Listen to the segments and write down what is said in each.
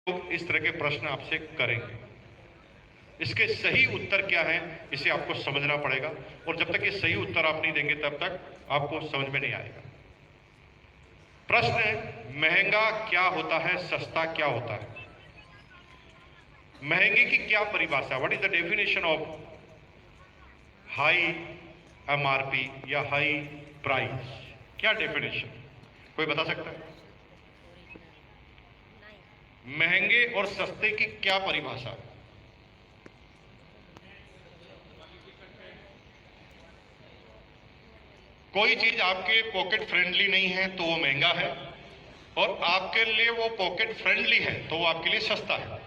लोग इस तरह के प्रश्न आपसे करेंगे। इसके सही उत्तर क्या है इसे आपको समझना पड़ेगा, और जब तक ये सही उत्तर आप नहीं देंगे तब तक आपको समझ में नहीं आएगा। प्रश्न है, महंगा क्या होता है, सस्ता क्या होता है? महंगे की क्या परिभाषा, what is the definition of high MRP या हाई प्राइस? क्या डेफिनेशन, कोई बता सकता है? महंगे और सस्ते की क्या परिभाषा है? कोई चीज आपके पॉकेट फ्रेंडली नहीं है तो वो महंगा है, और आपके लिए वो पॉकेट फ्रेंडली है तो वो आपके लिए सस्ता है।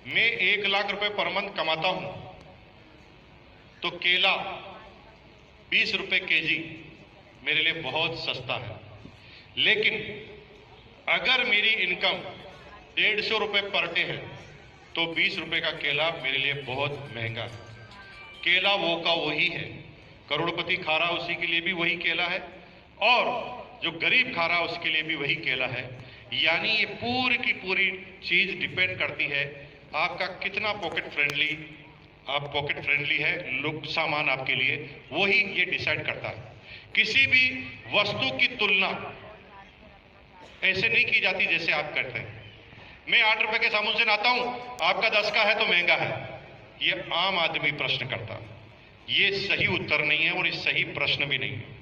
मैं 1 लाख रुपए पर मंथ कमाता हूं तो केला 20 रुपए केजी मेरे लिए बहुत सस्ता है, लेकिन अगर मेरी इनकम 150 रुपए पर डे है तो 20 रुपए का केला मेरे लिए बहुत महंगा है। केला वो का वही है, करोड़पति खा रहा उसी के लिए भी वही केला है, और जो गरीब खा रहा उसके लिए भी वही केला है। यानी ये पूरी की पूरी चीज डिपेंड करती है आपका कितना पॉकेट फ्रेंडली, आप पॉकेट फ्रेंडली है, लुक सामान आपके लिए, वही ये डिसाइड करता है। किसी भी वस्तु की तुलना ऐसे नहीं की जाती जैसे आप करते हैं। मैं 8 रुपए के साबुन से नहाता हूं, आपका 10 का है तो महंगा है, ये आम आदमी प्रश्न करता है। ये सही उत्तर नहीं है और ये सही प्रश्न भी नहीं है।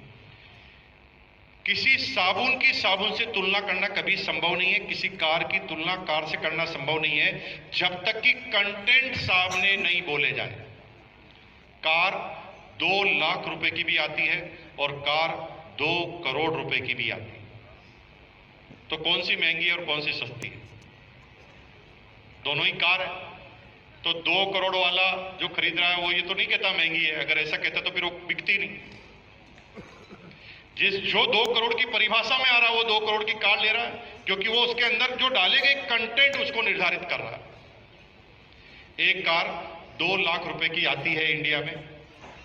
किसी साबुन की साबुन से तुलना करना कभी संभव नहीं है, किसी कार की तुलना कार से करना संभव नहीं है, जब तक कि कंटेंट सामने नहीं बोले जाए। कार 2 लाख रुपए की भी आती है और कार 2 करोड़ रुपए की भी आती है, तो कौन सी महंगी है और कौन सी सस्ती है? दोनों ही कार है। तो 2 करोड़ वाला जो खरीद रहा है वो ये तो नहीं कहता महंगी है, अगर ऐसा कहता तो फिर वो बिकती नहीं। जो 2 करोड़ की परिभाषा में आ रहा है वो 2 करोड़ की कार ले रहा है, क्योंकि वो उसके अंदर जो डाले गए कंटेंट उसको निर्धारित कर रहा है। एक कार 2 लाख रुपए की आती है इंडिया में,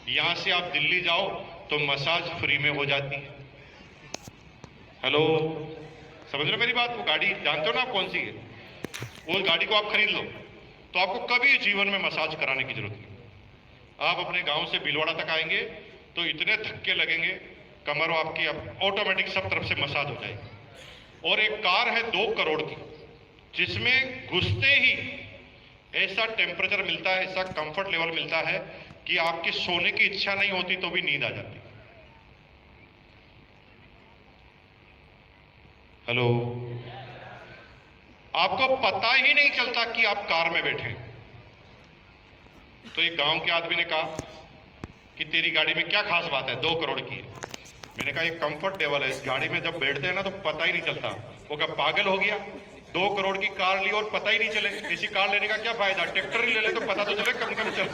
यहां से आप दिल्ली जाओ तो मसाज फ्री में हो जाती है। हेलो, समझ रहे मेरी बात? वो गाड़ी जानते हो ना आप कौन सी है? वो गाड़ी को आप खरीद लो तो आपको कभी जीवन में मसाज कराने की जरूरत नहीं। आप अपने गांव से भीलवाड़ा तक आएंगे तो इतने धक्के लगेंगे, कमर आपकी ऑटोमेटिक सब तरफ से मसाज हो जाएगी। और एक कार है 2 करोड़ की, जिसमें घुसते ही ऐसा टेम्परेचर मिलता है, ऐसा कंफर्ट लेवल मिलता है कि आपकी सोने की इच्छा नहीं होती तो भी नींद आ जाती। हेलो, आपको पता ही नहीं चलता कि आप कार में बैठे। तो एक गांव के आदमी ने कहा कि तेरी गाड़ी में क्या खास बात है, 2 करोड़ की है। मैंने कहा ये कंफर्ट लेवल है, इस गाड़ी में जब बैठते हैं ना तो पता ही नहीं चलता। वो क्या पागल हो गया? 2 करोड़ की कार ली और पता ही नहीं चले। ऐसी कार लेने का क्या फायदा? ट्रैक्टर ही ले ले तो पता तो चले कम चल।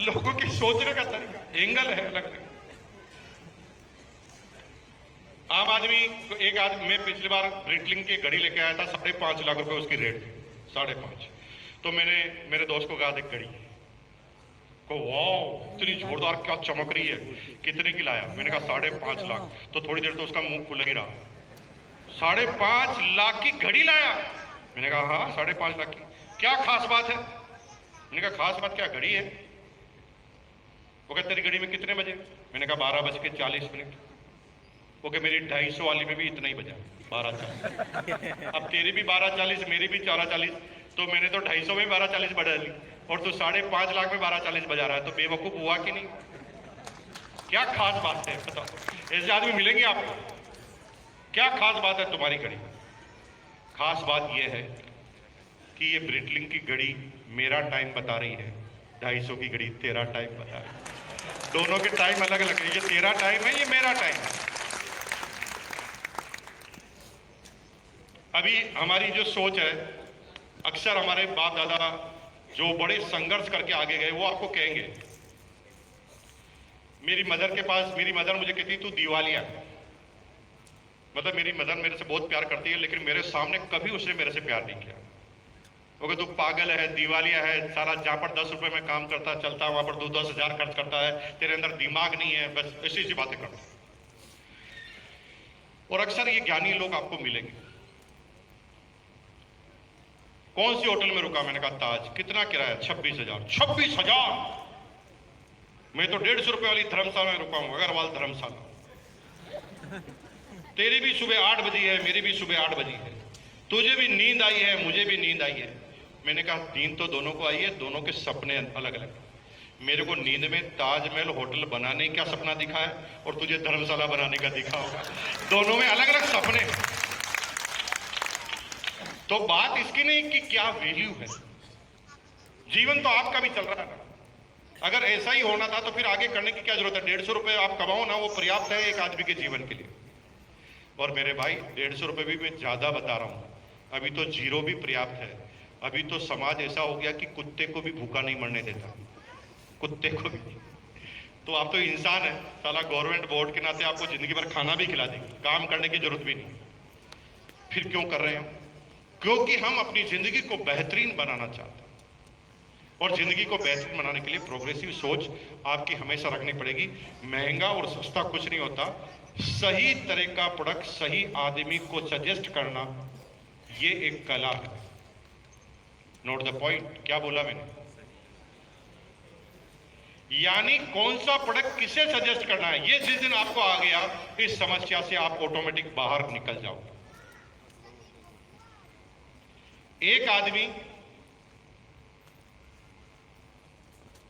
लोगों की सोचने का तरीका एंगल है अलग। आम आदमी एक आदमी, मैं पिछली बार ब्रिटलिंग की घड़ी लेके आया था, 5.5 लाख रुपए उसकी रेट थी, 5.5। तो मैंने मेरे दोस्त को कहा देख घड़ी को, वाह इतनी जोरदार क्या चमक रही है, कितने की लाया? मैंने कहा 5.5 लाख। तो थोड़ी देर तो उसका मुंह खुल ही रहा, 5.5 लाख की घड़ी लाया? मैंने कहा हाँ 5.5 लाख की, क्या खास बात है? मैंने कहा खास बात क्या, घड़ी है। वो कहते तेरी घड़ी में कितने बजे? मैंने कहा 12:40। वो कह मेरी 250 वाली में भी इतना ही बजा, 12:40। अब तेरी भी 12:40, मेरी भी 12:40, तो मैंने तो 250 में 12:40 बढ़ा ली, और तू 5.5 लाख में 12:40 बजा रहा है, तो बेवकूफ हुआ कि नहीं? क्या खास बात है बताओ? ऐसे आदमी मिलेंगे आपको? क्या खास बात है तुम्हारी घड़ी? खास बात यह है कि ये ब्रिटलिंग की घड़ी मेरा टाइम बता रही है, 250 की घड़ी तेरा टाइम बता रही है। दोनों के टाइम अलग अलग है, ये तेरा टाइम है, ये मेरा टाइम है। अभी हमारी जो सोच है, अक्सर हमारे बाप दादा जो बड़े संघर्ष करके आगे गए वो आपको कहेंगे। मेरी मदर के पास, मेरी मदर मुझे कहती तू दिवालिया, मतलब मेरी मदर मेरे से बहुत प्यार करती है, लेकिन मेरे सामने कभी उसने मेरे से प्यार नहीं किया। वो कहते तू पागल है, दिवालिया है, सारा जहां पर 10 रुपए में काम करता चलता वहां पर तू 10,000 खर्च करता है, तेरे अंदर दिमाग नहीं है, बस ऐसी ऐसी बातें करता। और अक्सर ये ज्ञानी लोग आपको मिलेंगे। कौन सी होटल में रुका? मैंने कहा ताज। कितना किराया? 26,000। 26,000? मैं तो 150 रुपए वाली धर्मशाला में रुका हूं, अग्रवाल धर्मशाला। तेरी भी सुबह 8 बजी है, मेरी भी सुबह 8 बजी है, तुझे भी नींद आई है, मुझे भी नींद आई है। मैंने कहा नींद तो दोनों को आई है, दोनों के सपने अलग अलग। मेरे को नींद में ताजमहल होटल बनाने का सपना दिखा है और तुझे धर्मशाला बनाने का दिखा होगा। दोनों में अलग अलग सपने। तो बात इसकी नहीं कि क्या वैल्यू है, जीवन तो आपका भी चल रहा है ना। अगर ऐसा ही होना था तो फिर आगे करने की क्या जरूरत है? 150 रुपए आप कमाओ ना, वो पर्याप्त है एक आदमी के जीवन के लिए। और मेरे भाई 150 रुपए भी मैं ज्यादा बता रहा हूं, अभी तो 0 भी पर्याप्त है। अभी तो समाज ऐसा हो गया कि कुत्ते को भी भूखा नहीं मरने देता, कुत्ते को भी। तो आप तो इंसान है, साला गवर्नमेंट बोर्ड के नाते आपको जिंदगी भर खाना भी खिला देंगे, काम करने की जरूरत भी नहीं। फिर क्यों कर रहे हैं? क्योंकि हम अपनी जिंदगी को बेहतरीन बनाना चाहते हैं। और जिंदगी को बेहतरीन बनाने के लिए प्रोग्रेसिव सोच आपकी हमेशा रखनी पड़ेगी। महंगा और सस्ता कुछ नहीं होता, सही तरह का प्रोडक्ट सही आदमी को सजेस्ट करना, ये एक कला है। नोट द पॉइंट, क्या बोला मैंने? यानी कौन सा प्रोडक्ट किसे सजेस्ट करना है, ये जिस दिन आपको आ गया, इस समस्या से आप ऑटोमेटिक बाहर निकल जाओगे। एक आदमी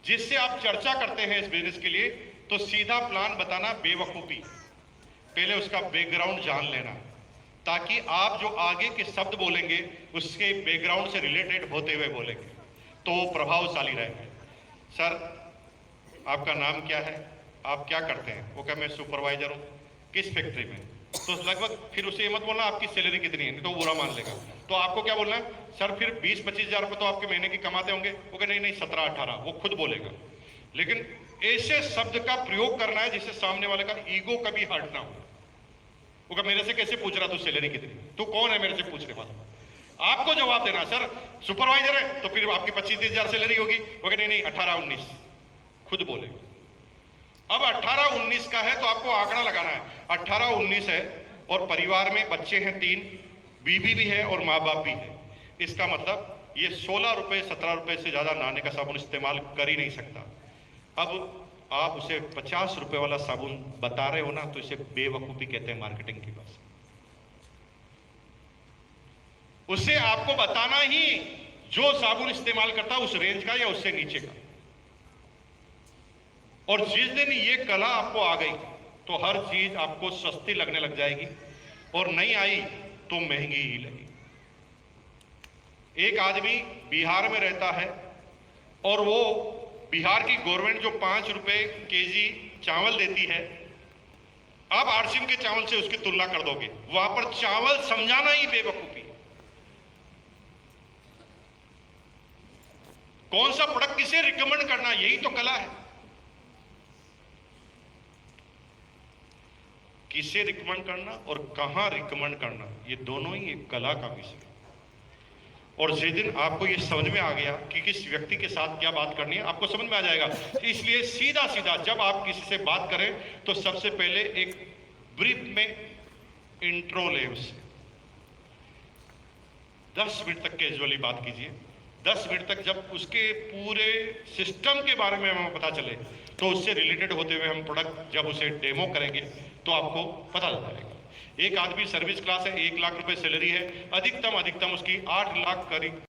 जिससे आप चर्चा करते हैं इस बिजनेस के लिए, तो सीधा प्लान बताना बेवकूफी। पहले उसका बैकग्राउंड जान लेना, ताकि आप जो आगे के शब्द बोलेंगे उसके बैकग्राउंड से रिलेटेड होते हुए बोलेंगे, तो वो प्रभावशाली रहेंगे। सर आपका नाम क्या है, आप क्या करते हैं? वो कहा मैं सुपरवाइजर हूं। किस फैक्ट्री में? तो लगभग फिर उसे ये मत बोलना आपकी सैलरी कितनी है, नहीं तो बुरा मान लेगा। तो आपको क्या बोलना है? सर फिर 20-25 हजार रुपए तो आपके महीने की कमाते होंगे। वो कहे नहीं 17-18, वो खुद बोलेगा। लेकिन ऐसे शब्द का प्रयोग करना है जिससे सामने वाले का ईगो कभी हर्ट ना हो। वो कहे मेरे से कैसे पूछ रहा तू सैलरी कितनी? तू कौन है मेरे से पूछने वाला? आपको जवाब देना, सर सुपरवाइजर है तो फिर आपकी 25-30 हजार सैलरी होगी। वो कहे नहीं 18-19, खुद बोलेगा। अब 18-19 का है तो आपको आंकड़ा लगाना है। 18-19 है और परिवार में बच्चे हैं 3, बीवी भी है और माँ बाप भी है। इसका मतलब ये 16 रुपए 17 रुपए से ज्यादा नहाने का साबुन इस्तेमाल कर ही नहीं सकता। अब आप उसे 50 रुपए वाला साबुन बता रहे हो ना, तो इसे बेवकूफी कहते हैं मार्केटिंग की भाषा। उसे आपको बताना ही जो साबुन इस्तेमाल करता है उस रेंज का या उससे नीचे का। और जिस दिन ये कला आपको आ गई तो हर चीज आपको सस्ती लगने लग जाएगी, और नहीं आई तो महंगी ही लगी। एक आदमी बिहार में रहता है और वो बिहार की गवर्नमेंट जो 5 रुपए केजी चावल देती है, आप आरसीएम के चावल से उसकी तुलना कर दोगे, वहां पर चावल समझाना ही बेवकूफी। कौन सा प्रोडक्ट किसे रिकमेंड करना, यही तो कला है। किसे रिकमेंड करना और कहां रिकमेंड करना, ये दोनों ही एक कला का विषय है। और जिस दिन आपको ये समझ में आ गया कि किस व्यक्ति के साथ क्या बात करनी है, आपको समझ में आ जाएगा। इसलिए सीधा सीधा जब आप किसी से बात करें तो सबसे पहले एक ब्रीफ में इंट्रो ले, उससे 10 मिनट तक कैजुअली बात कीजिए। 10 मिनट तक जब उसके पूरे सिस्टम के बारे में हमें पता चले, तो उससे रिलेटेड होते हुए हम प्रोडक्ट जब उसे डेमो करेंगे तो आपको पता चल जाएगा। एक आदमी सर्विस क्लास है, 1 लाख रुपए सैलरी है, अधिकतम उसकी 8 लाख करीब